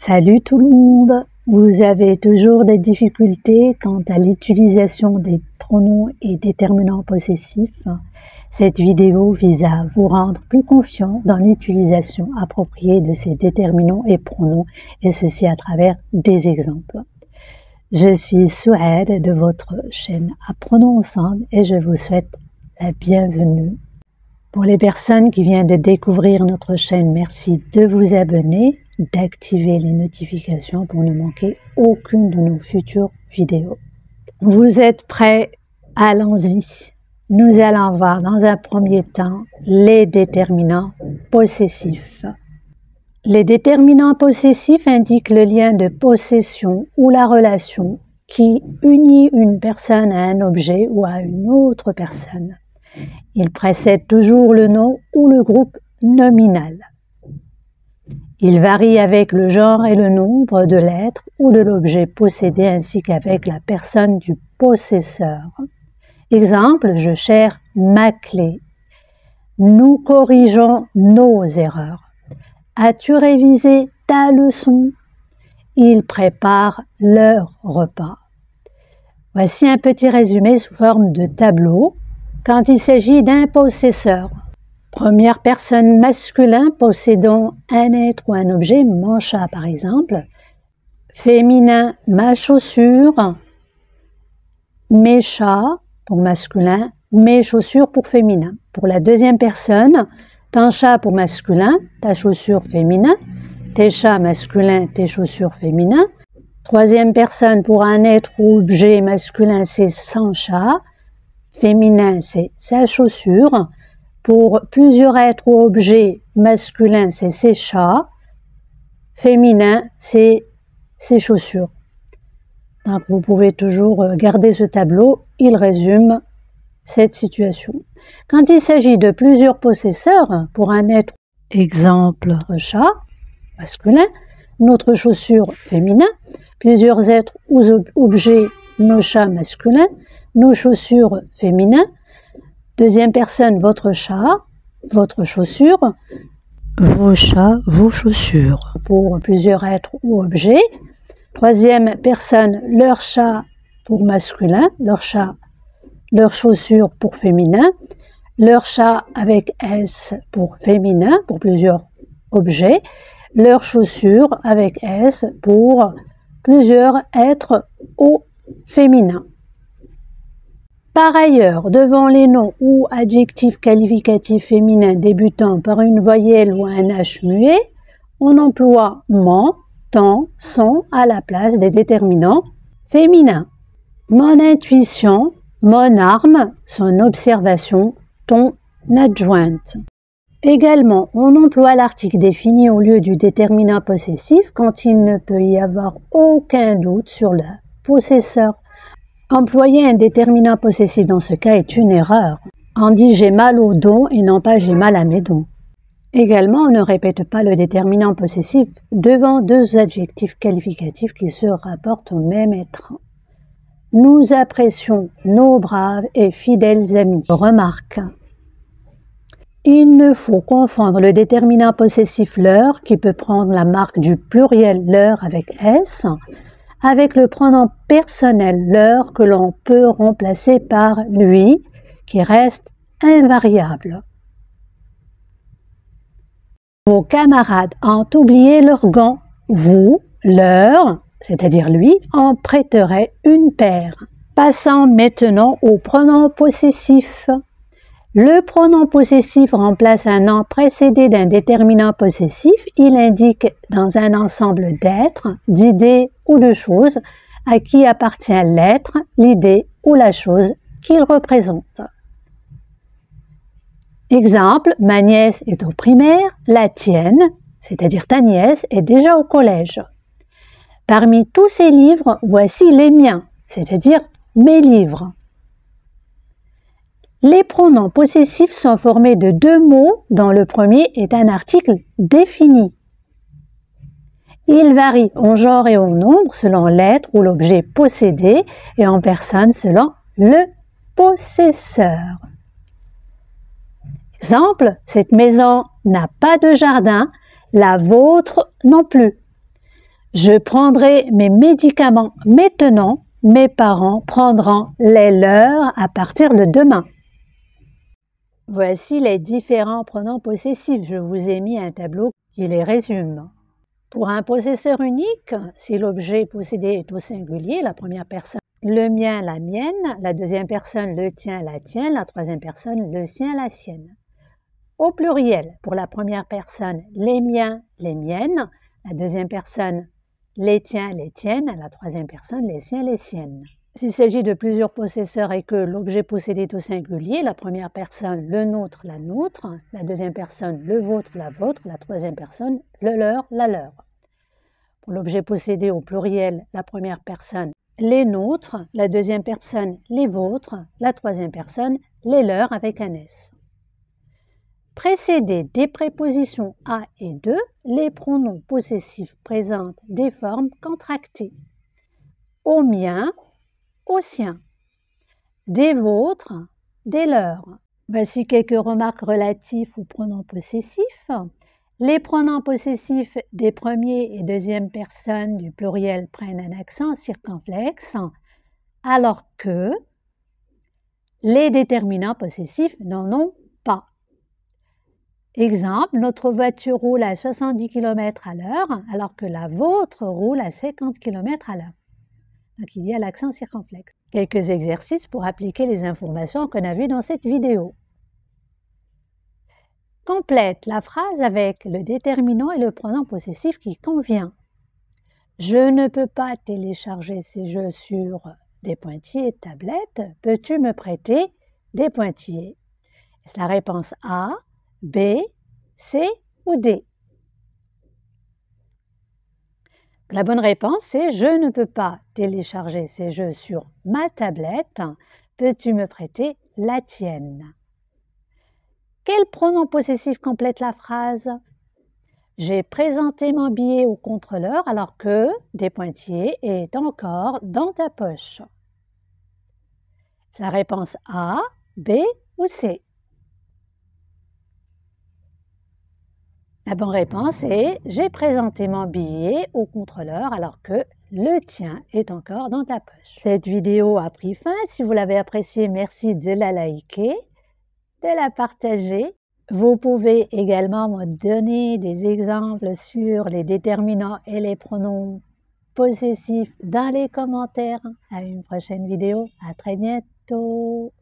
Salut tout le monde! Vous avez toujours des difficultés quant à l'utilisation des pronoms et déterminants possessifs? Cette vidéo vise à vous rendre plus confiant dans l'utilisation appropriée de ces déterminants et pronoms, et ceci à travers des exemples. Je suis Souad de votre chaîne Apprenons ensemble et je vous souhaite la bienvenue. Pour les personnes qui viennent de découvrir notre chaîne, merci de vous abonner, d'activer les notifications pour ne manquer aucune de nos futures vidéos. Vous êtes prêts? Allons-y. Nous allons voir dans un premier temps les déterminants possessifs. Les déterminants possessifs indiquent le lien de possession ou la relation qui unit une personne à un objet ou à une autre personne. Ils précèdent toujours le nom ou le groupe nominal. Ils varient avec le genre et le nombre de l'être ou de l'objet possédé ainsi qu'avec la personne du possesseur. Exemple, je cherche ma clé. Nous corrigeons nos erreurs. As-tu révisé ta leçon? Ils préparent leur repas. Voici un petit résumé sous forme de tableau. Quand il s'agit d'un possesseur, première personne masculin possédant un être ou un objet, mon chat par exemple. Féminin, ma chaussure. Mes chats pour masculin, mes chaussures pour féminin. Pour la deuxième personne, ton chat pour masculin, ta chaussure féminin. Tes chats masculins, tes chaussures féminin. Troisième personne pour un être ou objet masculin, c'est son chat. Féminin, c'est sa chaussure. Pour plusieurs êtres ou objets masculins, c'est ses chats. Féminin, c'est ses chaussures. Donc, vous pouvez toujours garder ce tableau, il résume cette situation. Quand il s'agit de plusieurs possesseurs, pour un être, exemple, notre chat masculin, notre chaussure féminin, plusieurs êtres ou objets, nos chats masculins, nos chaussures féminins, deuxième personne, votre chat, votre chaussure, vos chats, vos chaussures. Pour plusieurs êtres ou objets. Troisième personne, leur chat pour masculin, leur chat, leur chaussure pour féminin, leur chat avec S pour féminin, pour plusieurs objets, leur chaussure avec S pour plusieurs êtres au féminin. Par ailleurs, devant les noms ou adjectifs qualificatifs féminins débutant par une voyelle ou un H muet, on emploie mon, ton, son à la place des déterminants féminins. Mon intuition, mon arme, son observation, ton adjointe. Également, on emploie l'article défini au lieu du déterminant possessif quand il ne peut y avoir aucun doute sur le possesseur. Employer un déterminant possessif dans ce cas est une erreur. On dit j'ai mal au don et non pas j'ai mal à mes dons. Également, on ne répète pas le déterminant possessif devant deux adjectifs qualificatifs qui se rapportent au même être. Nous apprécions nos braves et fidèles amis. Remarque. Il ne faut confondre le déterminant possessif leur, qui peut prendre la marque du pluriel leur avec S, avec le pronom personnel leur que l'on peut remplacer par lui, qui reste invariable. Vos camarades ont oublié leurs gants. Vous, leur, c'est-à-dire lui, en prêterez une paire. Passons maintenant au pronom possessif. Le pronom possessif remplace un nom précédé d'un déterminant possessif. Il indique dans un ensemble d'êtres, d'idées ou de choses à qui appartient l'être, l'idée ou la chose qu'il représente. Exemple, ma nièce est au primaire, la tienne, c'est-à-dire ta nièce, est déjà au collège. Parmi tous ces livres, voici les miens, c'est-à-dire mes livres. Les pronoms possessifs sont formés de deux mots dont le premier est un article défini. Ils varient en genre et en nombre selon l'être ou l'objet possédé et en personne selon le possesseur. Exemple, cette maison n'a pas de jardin, la vôtre non plus. Je prendrai mes médicaments maintenant. Mes parents prendront les leurs à partir de demain. Voici les différents pronoms possessifs. Je vous ai mis un tableau qui les résume. Pour un possesseur unique, si l'objet possédé est au singulier, la première personne, le mien, la mienne, la deuxième personne, le tien, la tienne, la troisième personne, le sien, la sienne. Au pluriel, pour la première personne, les miens, les miennes, la deuxième personne, les tiens, les tiennes, la troisième personne, les siens, les siennes. S'il s'agit de plusieurs possesseurs et que l'objet possédé est au singulier, la première personne, le nôtre, la nôtre, la deuxième personne, le vôtre, la vôtre, la troisième personne, le leur, la leur. Pour l'objet possédé au pluriel, la première personne, les nôtres, la deuxième personne, les vôtres, la troisième personne, les leurs avec un S. Précédés des prépositions à et de, les pronoms possessifs présentent des formes contractées. Au mien, au sien. Des vôtres, des leurs. Voici quelques remarques relatives aux pronoms possessifs. Les pronoms possessifs des premiers et deuxième personnes du pluriel prennent un accent circonflexe, alors que les déterminants possessifs n'en ont pas. Exemple, notre voiture roule à 70 km à l'heure, alors que la vôtre roule à 50 km à l'heure. Donc, il y a l'accent circonflexe. Quelques exercices pour appliquer les informations qu'on a vues dans cette vidéo. Complète la phrase avec le déterminant et le pronom possessif qui convient. Je ne peux pas télécharger ces jeux sur des pointillés de tablette. Peux-tu me prêter des pointillés? Est-ce la réponse A, B, C ou D? La bonne réponse, c'est « Je ne peux pas télécharger ces jeux sur ma tablette. Peux-tu me prêter la tienne ?» Quel pronom possessif complète la phrase? J'ai présenté mon billet au contrôleur alors que des pointillés est encore dans ta poche. C'est la réponse A, B ou C? La bonne réponse est « J'ai présenté mon billet au contrôleur alors que le tien est encore dans ta poche ». Cette vidéo a pris fin. Si vous l'avez appréciée, merci de la liker, de la partager. Vous pouvez également me donner des exemples sur les déterminants et les pronoms possessifs dans les commentaires. À une prochaine vidéo. À très bientôt.